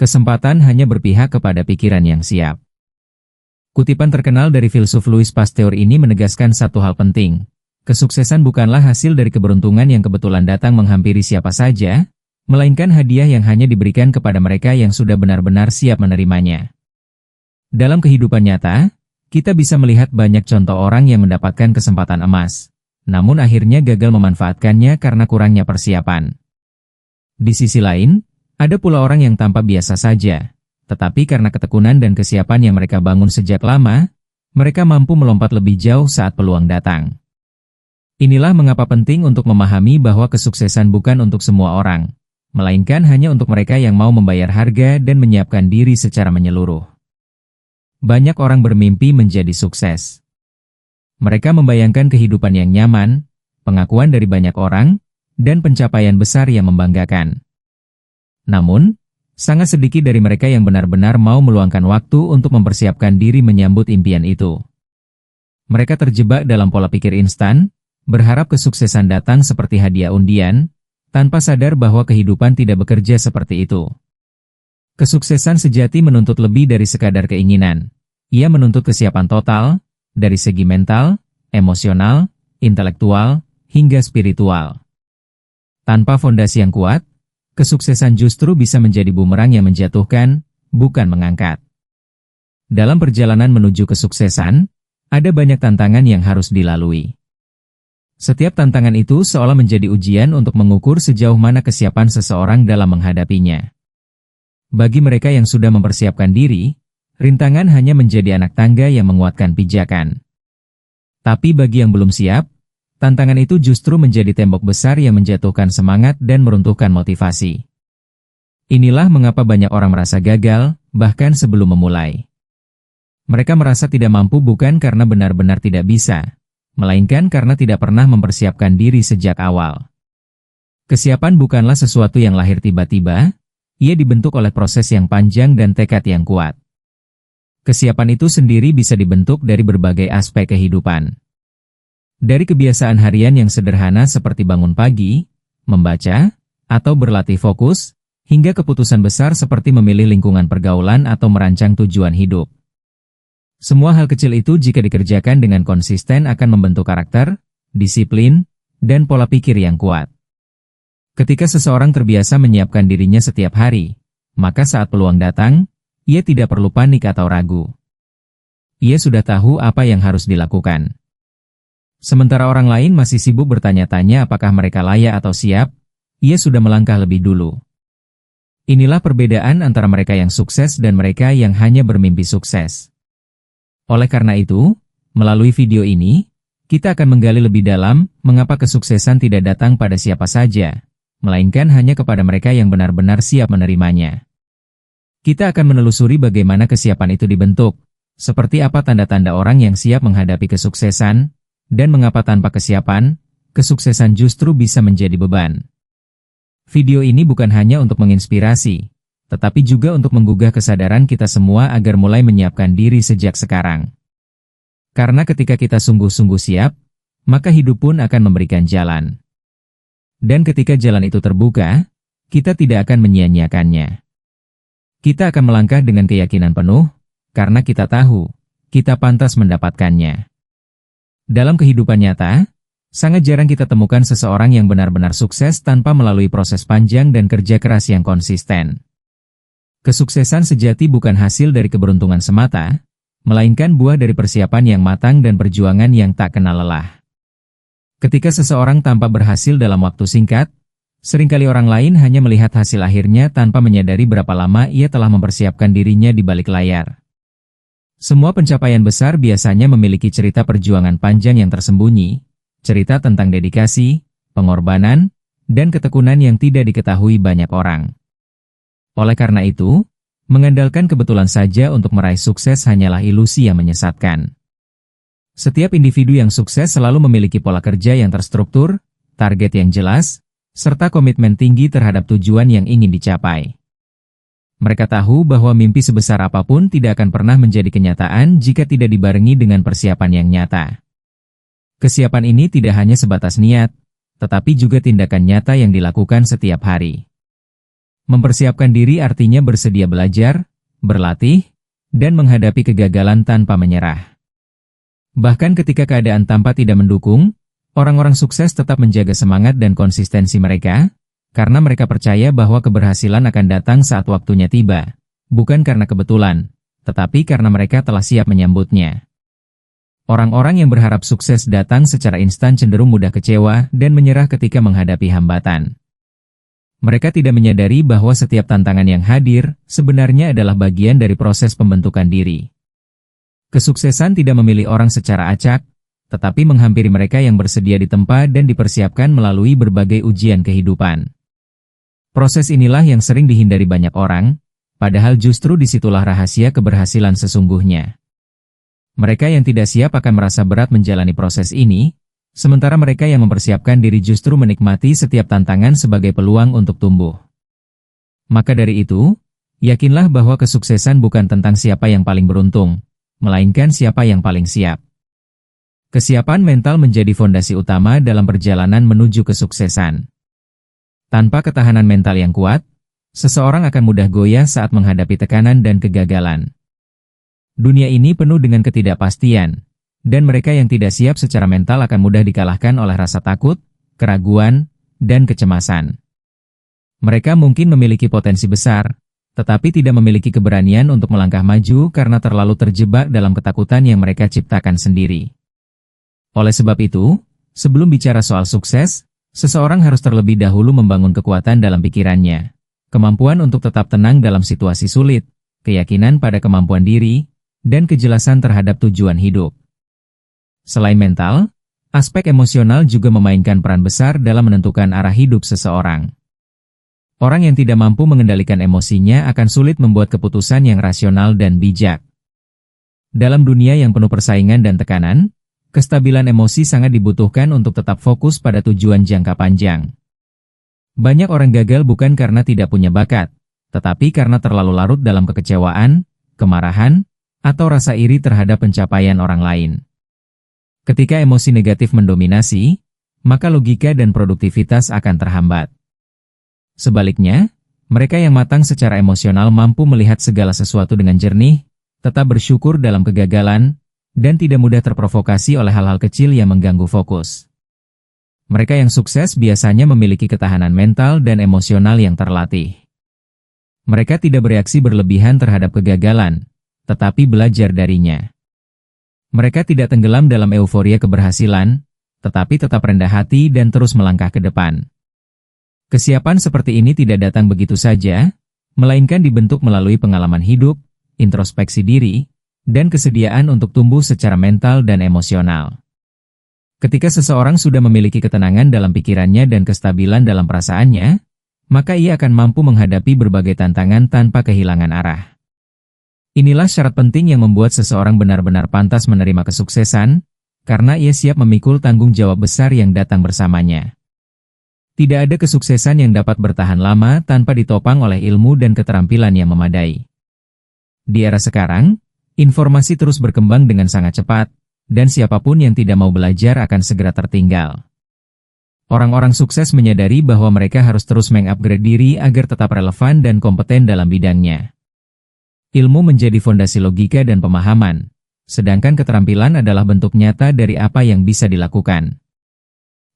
Kesempatan hanya berpihak kepada pikiran yang siap. Kutipan terkenal dari filsuf Louis Pasteur ini menegaskan satu hal penting. Kesuksesan bukanlah hasil dari keberuntungan yang kebetulan datang menghampiri siapa saja, melainkan hadiah yang hanya diberikan kepada mereka yang sudah benar-benar siap menerimanya. Dalam kehidupan nyata, kita bisa melihat banyak contoh orang yang mendapatkan kesempatan emas, namun akhirnya gagal memanfaatkannya karena kurangnya persiapan. Di sisi lain, ada pula orang yang tampak biasa saja, tetapi karena ketekunan dan kesiapan yang mereka bangun sejak lama, mereka mampu melompat lebih jauh saat peluang datang. Inilah mengapa penting untuk memahami bahwa kesuksesan bukan untuk semua orang, melainkan hanya untuk mereka yang mau membayar harga dan menyiapkan diri secara menyeluruh. Banyak orang bermimpi menjadi sukses. Mereka membayangkan kehidupan yang nyaman, pengakuan dari banyak orang, dan pencapaian besar yang membanggakan. Namun, sangat sedikit dari mereka yang benar-benar mau meluangkan waktu untuk mempersiapkan diri menyambut impian itu. Mereka terjebak dalam pola pikir instan, berharap kesuksesan datang seperti hadiah undian, tanpa sadar bahwa kehidupan tidak bekerja seperti itu. Kesuksesan sejati menuntut lebih dari sekadar keinginan. Ia menuntut kesiapan total, dari segi mental, emosional, intelektual, hingga spiritual. Tanpa fondasi yang kuat, kesuksesan justru bisa menjadi bumerang yang menjatuhkan, bukan mengangkat. Dalam perjalanan menuju kesuksesan, ada banyak tantangan yang harus dilalui. Setiap tantangan itu seolah menjadi ujian untuk mengukur sejauh mana kesiapan seseorang dalam menghadapinya. Bagi mereka yang sudah mempersiapkan diri, rintangan hanya menjadi anak tangga yang menguatkan pijakan. Tapi bagi yang belum siap, tantangan itu justru menjadi tembok besar yang menjatuhkan semangat dan meruntuhkan motivasi. Inilah mengapa banyak orang merasa gagal, bahkan sebelum memulai. Mereka merasa tidak mampu bukan karena benar-benar tidak bisa, melainkan karena tidak pernah mempersiapkan diri sejak awal. Kesiapan bukanlah sesuatu yang lahir tiba-tiba, ia dibentuk oleh proses yang panjang dan tekad yang kuat. Kesiapan itu sendiri bisa dibentuk dari berbagai aspek kehidupan. Dari kebiasaan harian yang sederhana seperti bangun pagi, membaca, atau berlatih fokus, hingga keputusan besar seperti memilih lingkungan pergaulan atau merancang tujuan hidup. Semua hal kecil itu jika dikerjakan dengan konsisten akan membentuk karakter, disiplin, dan pola pikir yang kuat. Ketika seseorang terbiasa menyiapkan dirinya setiap hari, maka saat peluang datang, ia tidak perlu panik atau ragu. Ia sudah tahu apa yang harus dilakukan. Sementara orang lain masih sibuk bertanya-tanya apakah mereka layak atau siap, ia sudah melangkah lebih dulu. Inilah perbedaan antara mereka yang sukses dan mereka yang hanya bermimpi sukses. Oleh karena itu, melalui video ini, kita akan menggali lebih dalam mengapa kesuksesan tidak datang pada siapa saja, melainkan hanya kepada mereka yang benar-benar siap menerimanya. Kita akan menelusuri bagaimana kesiapan itu dibentuk, seperti apa tanda-tanda orang yang siap menghadapi kesuksesan, dan mengapa tanpa kesiapan, kesuksesan justru bisa menjadi beban. Video ini bukan hanya untuk menginspirasi, tetapi juga untuk menggugah kesadaran kita semua agar mulai menyiapkan diri sejak sekarang. Karena ketika kita sungguh-sungguh siap, maka hidup pun akan memberikan jalan. Dan ketika jalan itu terbuka, kita tidak akan menyia-nyiakannya. Kita akan melangkah dengan keyakinan penuh, karena kita tahu, kita pantas mendapatkannya. Dalam kehidupan nyata, sangat jarang kita temukan seseorang yang benar-benar sukses tanpa melalui proses panjang dan kerja keras yang konsisten. Kesuksesan sejati bukan hasil dari keberuntungan semata, melainkan buah dari persiapan yang matang dan perjuangan yang tak kenal lelah. Ketika seseorang tampak berhasil dalam waktu singkat, seringkali orang lain hanya melihat hasil akhirnya tanpa menyadari berapa lama ia telah mempersiapkan dirinya di balik layar. Semua pencapaian besar biasanya memiliki cerita perjuangan panjang yang tersembunyi, cerita tentang dedikasi, pengorbanan, dan ketekunan yang tidak diketahui banyak orang. Oleh karena itu, mengandalkan kebetulan saja untuk meraih sukses hanyalah ilusi yang menyesatkan. Setiap individu yang sukses selalu memiliki pola kerja yang terstruktur, target yang jelas, serta komitmen tinggi terhadap tujuan yang ingin dicapai. Mereka tahu bahwa mimpi sebesar apapun tidak akan pernah menjadi kenyataan jika tidak dibarengi dengan persiapan yang nyata. Kesiapan ini tidak hanya sebatas niat, tetapi juga tindakan nyata yang dilakukan setiap hari. Mempersiapkan diri artinya bersedia belajar, berlatih, dan menghadapi kegagalan tanpa menyerah. Bahkan ketika keadaan tampak tidak mendukung, orang-orang sukses tetap menjaga semangat dan konsistensi mereka, karena mereka percaya bahwa keberhasilan akan datang saat waktunya tiba, bukan karena kebetulan, tetapi karena mereka telah siap menyambutnya. Orang-orang yang berharap sukses datang secara instan cenderung mudah kecewa dan menyerah ketika menghadapi hambatan. Mereka tidak menyadari bahwa setiap tantangan yang hadir sebenarnya adalah bagian dari proses pembentukan diri. Kesuksesan tidak memilih orang secara acak, tetapi menghampiri mereka yang bersedia ditempa dan dipersiapkan melalui berbagai ujian kehidupan. Proses inilah yang sering dihindari banyak orang, padahal justru disitulah rahasia keberhasilan sesungguhnya. Mereka yang tidak siap akan merasa berat menjalani proses ini, sementara mereka yang mempersiapkan diri justru menikmati setiap tantangan sebagai peluang untuk tumbuh. Maka dari itu, yakinlah bahwa kesuksesan bukan tentang siapa yang paling beruntung, melainkan siapa yang paling siap. Kesiapan mental menjadi fondasi utama dalam perjalanan menuju kesuksesan. Tanpa ketahanan mental yang kuat, seseorang akan mudah goyah saat menghadapi tekanan dan kegagalan. Dunia ini penuh dengan ketidakpastian, dan mereka yang tidak siap secara mental akan mudah dikalahkan oleh rasa takut, keraguan, dan kecemasan. Mereka mungkin memiliki potensi besar, tetapi tidak memiliki keberanian untuk melangkah maju karena terlalu terjebak dalam ketakutan yang mereka ciptakan sendiri. Oleh sebab itu, sebelum bicara soal sukses, seseorang harus terlebih dahulu membangun kekuatan dalam pikirannya, kemampuan untuk tetap tenang dalam situasi sulit, keyakinan pada kemampuan diri, dan kejelasan terhadap tujuan hidup. Selain mental, aspek emosional juga memainkan peran besar dalam menentukan arah hidup seseorang. Orang yang tidak mampu mengendalikan emosinya akan sulit membuat keputusan yang rasional dan bijak. Dalam dunia yang penuh persaingan dan tekanan, kestabilan emosi sangat dibutuhkan untuk tetap fokus pada tujuan jangka panjang. Banyak orang gagal bukan karena tidak punya bakat, tetapi karena terlalu larut dalam kekecewaan, kemarahan, atau rasa iri terhadap pencapaian orang lain. Ketika emosi negatif mendominasi, maka logika dan produktivitas akan terhambat. Sebaliknya, mereka yang matang secara emosional mampu melihat segala sesuatu dengan jernih, tetap bersyukur dalam kegagalan, dan tidak mudah terprovokasi oleh hal-hal kecil yang mengganggu fokus. Mereka yang sukses biasanya memiliki ketahanan mental dan emosional yang terlatih. Mereka tidak bereaksi berlebihan terhadap kegagalan, tetapi belajar darinya. Mereka tidak tenggelam dalam euforia keberhasilan, tetapi tetap rendah hati dan terus melangkah ke depan. Kesiapan seperti ini tidak datang begitu saja, melainkan dibentuk melalui pengalaman hidup, introspeksi diri, dan kesediaan untuk tumbuh secara mental dan emosional. Ketika seseorang sudah memiliki ketenangan dalam pikirannya dan kestabilan dalam perasaannya, maka ia akan mampu menghadapi berbagai tantangan tanpa kehilangan arah. Inilah syarat penting yang membuat seseorang benar-benar pantas menerima kesuksesan, karena ia siap memikul tanggung jawab besar yang datang bersamanya. Tidak ada kesuksesan yang dapat bertahan lama tanpa ditopang oleh ilmu dan keterampilan yang memadai. Di era sekarang, informasi terus berkembang dengan sangat cepat, dan siapapun yang tidak mau belajar akan segera tertinggal. Orang-orang sukses menyadari bahwa mereka harus terus mengupgrade diri agar tetap relevan dan kompeten dalam bidangnya. Ilmu menjadi fondasi logika dan pemahaman, sedangkan keterampilan adalah bentuk nyata dari apa yang bisa dilakukan.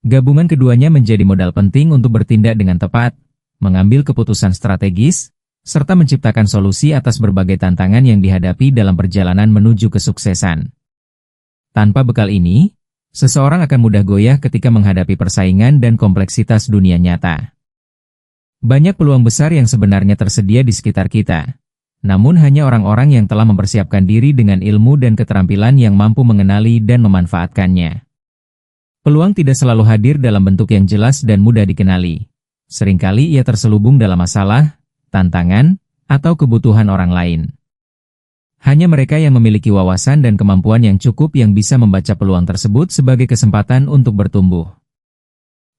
Gabungan keduanya menjadi modal penting untuk bertindak dengan tepat, mengambil keputusan strategis, serta menciptakan solusi atas berbagai tantangan yang dihadapi dalam perjalanan menuju kesuksesan. Tanpa bekal ini, seseorang akan mudah goyah ketika menghadapi persaingan dan kompleksitas dunia nyata. Banyak peluang besar yang sebenarnya tersedia di sekitar kita, namun hanya orang-orang yang telah mempersiapkan diri dengan ilmu dan keterampilan yang mampu mengenali dan memanfaatkannya. Peluang tidak selalu hadir dalam bentuk yang jelas dan mudah dikenali. Seringkali ia terselubung dalam masalah, tantangan, atau kebutuhan orang lain. Hanya mereka yang memiliki wawasan dan kemampuan yang cukup yang bisa membaca peluang tersebut sebagai kesempatan untuk bertumbuh.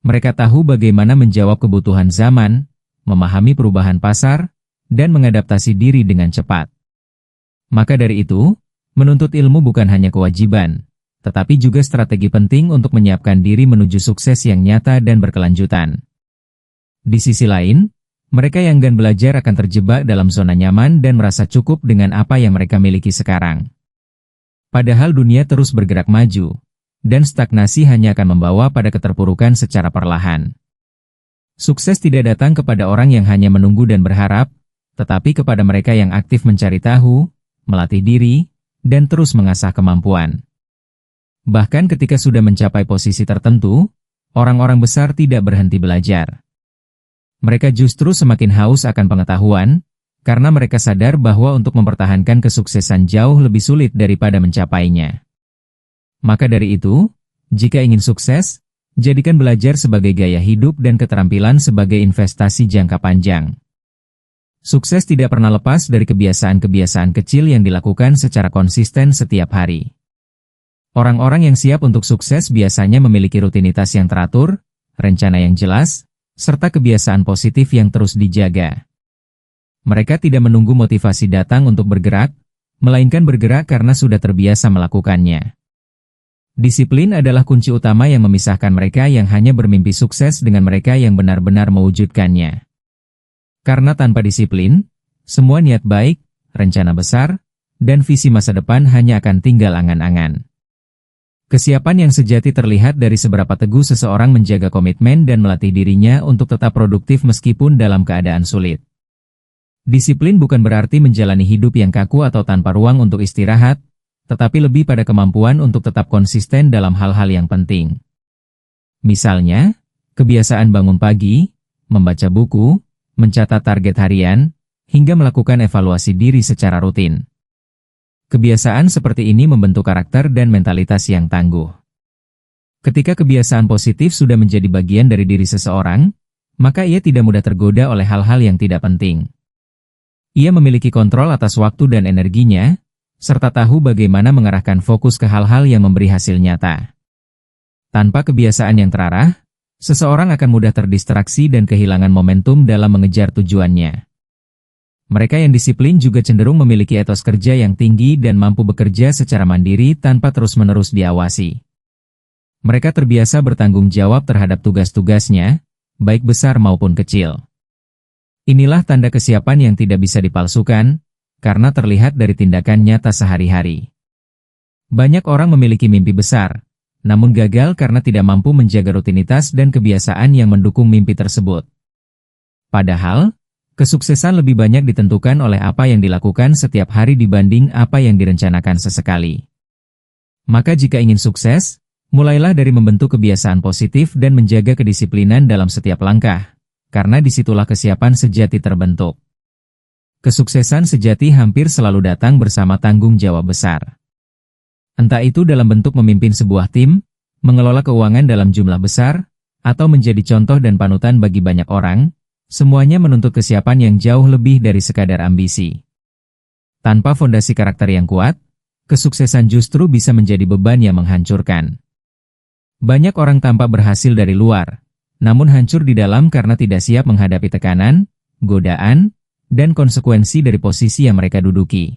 Mereka tahu bagaimana menjawab kebutuhan zaman, memahami perubahan pasar, dan mengadaptasi diri dengan cepat. Maka dari itu, menuntut ilmu bukan hanya kewajiban, tetapi juga strategi penting untuk menyiapkan diri menuju sukses yang nyata dan berkelanjutan. Di sisi lain, Mereka yang enggan belajar akan terjebak dalam zona nyaman dan merasa cukup dengan apa yang mereka miliki sekarang. Padahal dunia terus bergerak maju, dan stagnasi hanya akan membawa pada keterpurukan secara perlahan. Sukses tidak datang kepada orang yang hanya menunggu dan berharap, tetapi kepada mereka yang aktif mencari tahu, melatih diri, dan terus mengasah kemampuan. Bahkan ketika sudah mencapai posisi tertentu, orang-orang besar tidak berhenti belajar. Mereka justru semakin haus akan pengetahuan, karena mereka sadar bahwa untuk mempertahankan kesuksesan jauh lebih sulit daripada mencapainya. Maka dari itu, jika ingin sukses, jadikan belajar sebagai gaya hidup dan keterampilan sebagai investasi jangka panjang. Sukses tidak pernah lepas dari kebiasaan-kebiasaan kecil yang dilakukan secara konsisten setiap hari. Orang-orang yang siap untuk sukses biasanya memiliki rutinitas yang teratur, rencana yang jelas, serta kebiasaan positif yang terus dijaga. Mereka tidak menunggu motivasi datang untuk bergerak, melainkan bergerak karena sudah terbiasa melakukannya. Disiplin adalah kunci utama yang memisahkan mereka yang hanya bermimpi sukses dengan mereka yang benar-benar mewujudkannya. Karena tanpa disiplin, semua niat baik, rencana besar, dan visi masa depan hanya akan tinggal angan-angan. Kesiapan yang sejati terlihat dari seberapa teguh seseorang menjaga komitmen dan melatih dirinya untuk tetap produktif meskipun dalam keadaan sulit. Disiplin bukan berarti menjalani hidup yang kaku atau tanpa ruang untuk istirahat, tetapi lebih pada kemampuan untuk tetap konsisten dalam hal-hal yang penting. Misalnya, kebiasaan bangun pagi, membaca buku, mencatat target harian, hingga melakukan evaluasi diri secara rutin. Kebiasaan seperti ini membentuk karakter dan mentalitas yang tangguh. Ketika kebiasaan positif sudah menjadi bagian dari diri seseorang, maka ia tidak mudah tergoda oleh hal-hal yang tidak penting. Ia memiliki kontrol atas waktu dan energinya, serta tahu bagaimana mengarahkan fokus ke hal-hal yang memberi hasil nyata. Tanpa kebiasaan yang terarah, seseorang akan mudah terdistraksi dan kehilangan momentum dalam mengejar tujuannya. Mereka yang disiplin juga cenderung memiliki etos kerja yang tinggi dan mampu bekerja secara mandiri tanpa terus-menerus diawasi. Mereka terbiasa bertanggung jawab terhadap tugas-tugasnya, baik besar maupun kecil. Inilah tanda kesiapan yang tidak bisa dipalsukan, karena terlihat dari tindakan nyata sehari-hari. Banyak orang memiliki mimpi besar, namun gagal karena tidak mampu menjaga rutinitas dan kebiasaan yang mendukung mimpi tersebut. Padahal, kesuksesan lebih banyak ditentukan oleh apa yang dilakukan setiap hari dibanding apa yang direncanakan sesekali. Maka jika ingin sukses, mulailah dari membentuk kebiasaan positif dan menjaga kedisiplinan dalam setiap langkah, karena disitulah kesiapan sejati terbentuk. Kesuksesan sejati hampir selalu datang bersama tanggung jawab besar. Entah itu dalam bentuk memimpin sebuah tim, mengelola keuangan dalam jumlah besar, atau menjadi contoh dan panutan bagi banyak orang, semuanya menuntut kesiapan yang jauh lebih dari sekadar ambisi. Tanpa fondasi karakter yang kuat, kesuksesan justru bisa menjadi beban yang menghancurkan. Banyak orang tampak berhasil dari luar, namun hancur di dalam karena tidak siap menghadapi tekanan, godaan, dan konsekuensi dari posisi yang mereka duduki.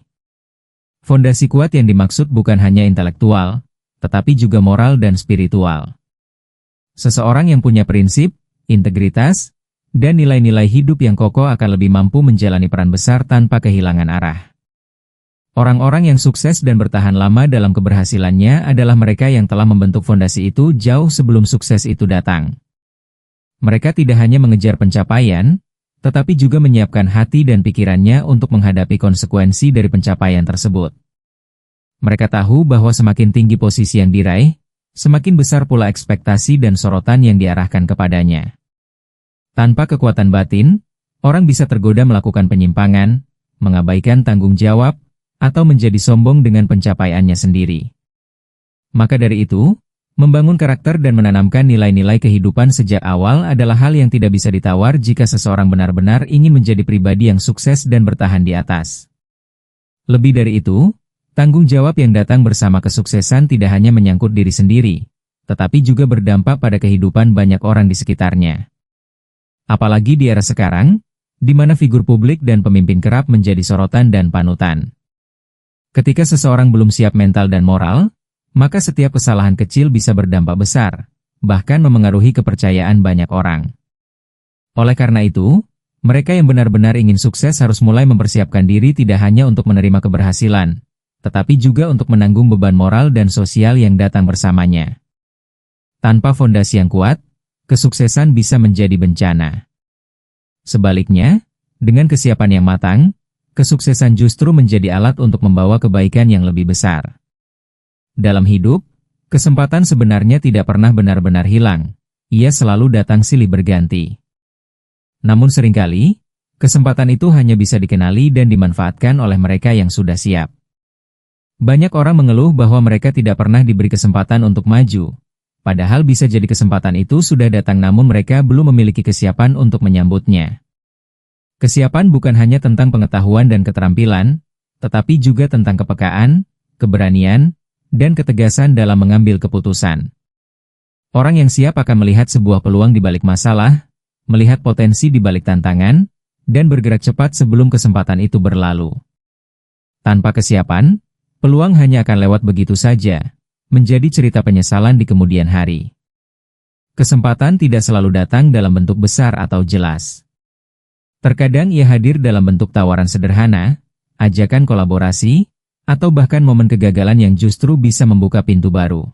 Fondasi kuat yang dimaksud bukan hanya intelektual, tetapi juga moral dan spiritual. Seseorang yang punya prinsip, integritas, dan nilai-nilai hidup yang kokoh akan lebih mampu menjalani peran besar tanpa kehilangan arah. Orang-orang yang sukses dan bertahan lama dalam keberhasilannya adalah mereka yang telah membentuk fondasi itu jauh sebelum sukses itu datang. Mereka tidak hanya mengejar pencapaian, tetapi juga menyiapkan hati dan pikirannya untuk menghadapi konsekuensi dari pencapaian tersebut. Mereka tahu bahwa semakin tinggi posisi yang diraih, semakin besar pula ekspektasi dan sorotan yang diarahkan kepadanya. Tanpa kekuatan batin, orang bisa tergoda melakukan penyimpangan, mengabaikan tanggung jawab, atau menjadi sombong dengan pencapaiannya sendiri. Maka dari itu, membangun karakter dan menanamkan nilai-nilai kehidupan sejak awal adalah hal yang tidak bisa ditawar jika seseorang benar-benar ingin menjadi pribadi yang sukses dan bertahan di atas. Lebih dari itu, tanggung jawab yang datang bersama kesuksesan tidak hanya menyangkut diri sendiri, tetapi juga berdampak pada kehidupan banyak orang di sekitarnya. Apalagi di era sekarang, di mana figur publik dan pemimpin kerap menjadi sorotan dan panutan. Ketika seseorang belum siap mental dan moral, maka setiap kesalahan kecil bisa berdampak besar, bahkan memengaruhi kepercayaan banyak orang. Oleh karena itu, Mereka yang benar-benar ingin sukses harus mulai mempersiapkan diri tidak hanya untuk menerima keberhasilan, tetapi juga untuk menanggung beban moral dan sosial yang datang bersamanya. Tanpa fondasi yang kuat, kesuksesan bisa menjadi bencana. Sebaliknya, dengan kesiapan yang matang, kesuksesan justru menjadi alat untuk membawa kebaikan yang lebih besar. Dalam hidup, kesempatan sebenarnya tidak pernah benar-benar hilang. Ia selalu datang silih berganti. Namun seringkali, kesempatan itu hanya bisa dikenali dan dimanfaatkan oleh mereka yang sudah siap. Banyak orang mengeluh bahwa mereka tidak pernah diberi kesempatan untuk maju. Padahal bisa jadi kesempatan itu sudah datang namun mereka belum memiliki kesiapan untuk menyambutnya. Kesiapan bukan hanya tentang pengetahuan dan keterampilan, tetapi juga tentang kepekaan, keberanian, dan ketegasan dalam mengambil keputusan. Orang yang siap akan melihat sebuah peluang di balik masalah, melihat potensi di balik tantangan, dan bergerak cepat sebelum kesempatan itu berlalu. Tanpa kesiapan, peluang hanya akan lewat begitu saja, menjadi cerita penyesalan di kemudian hari. Kesempatan tidak selalu datang dalam bentuk besar atau jelas. Terkadang ia hadir dalam bentuk tawaran sederhana, ajakan kolaborasi, atau bahkan momen kegagalan yang justru bisa membuka pintu baru.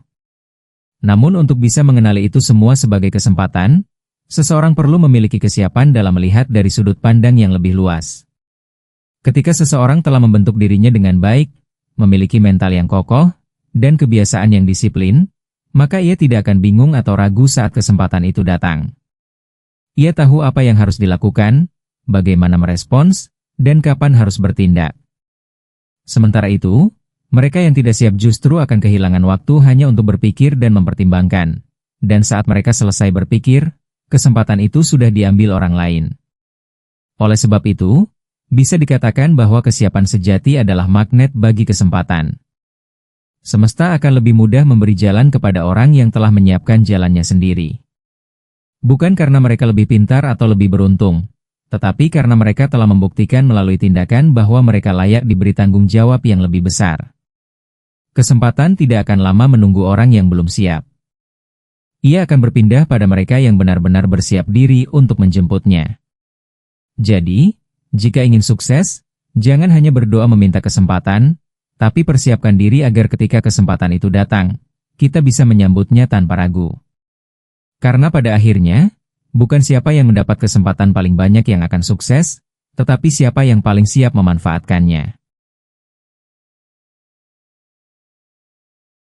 Namun untuk bisa mengenali itu semua sebagai kesempatan, seseorang perlu memiliki kesiapan dalam melihat dari sudut pandang yang lebih luas. Ketika seseorang telah membentuk dirinya dengan baik, memiliki mental yang kokoh, dan kebiasaan yang disiplin, maka ia tidak akan bingung atau ragu saat kesempatan itu datang. Ia tahu apa yang harus dilakukan, bagaimana merespons, dan kapan harus bertindak. Sementara itu, mereka yang tidak siap justru akan kehilangan waktu hanya untuk berpikir dan mempertimbangkan. Dan saat mereka selesai berpikir, kesempatan itu sudah diambil orang lain. Oleh sebab itu, bisa dikatakan bahwa kesiapan sejati adalah magnet bagi kesempatan. Semesta akan lebih mudah memberi jalan kepada orang yang telah menyiapkan jalannya sendiri. Bukan karena mereka lebih pintar atau lebih beruntung, tetapi karena mereka telah membuktikan melalui tindakan bahwa mereka layak diberi tanggung jawab yang lebih besar. Kesempatan tidak akan lama menunggu orang yang belum siap. Ia akan berpindah pada mereka yang benar-benar bersiap diri untuk menjemputnya. Jadi, jika ingin sukses, jangan hanya berdoa meminta kesempatan, tapi persiapkan diri agar ketika kesempatan itu datang, kita bisa menyambutnya tanpa ragu. Karena pada akhirnya, bukan siapa yang mendapat kesempatan paling banyak yang akan sukses, tetapi siapa yang paling siap memanfaatkannya.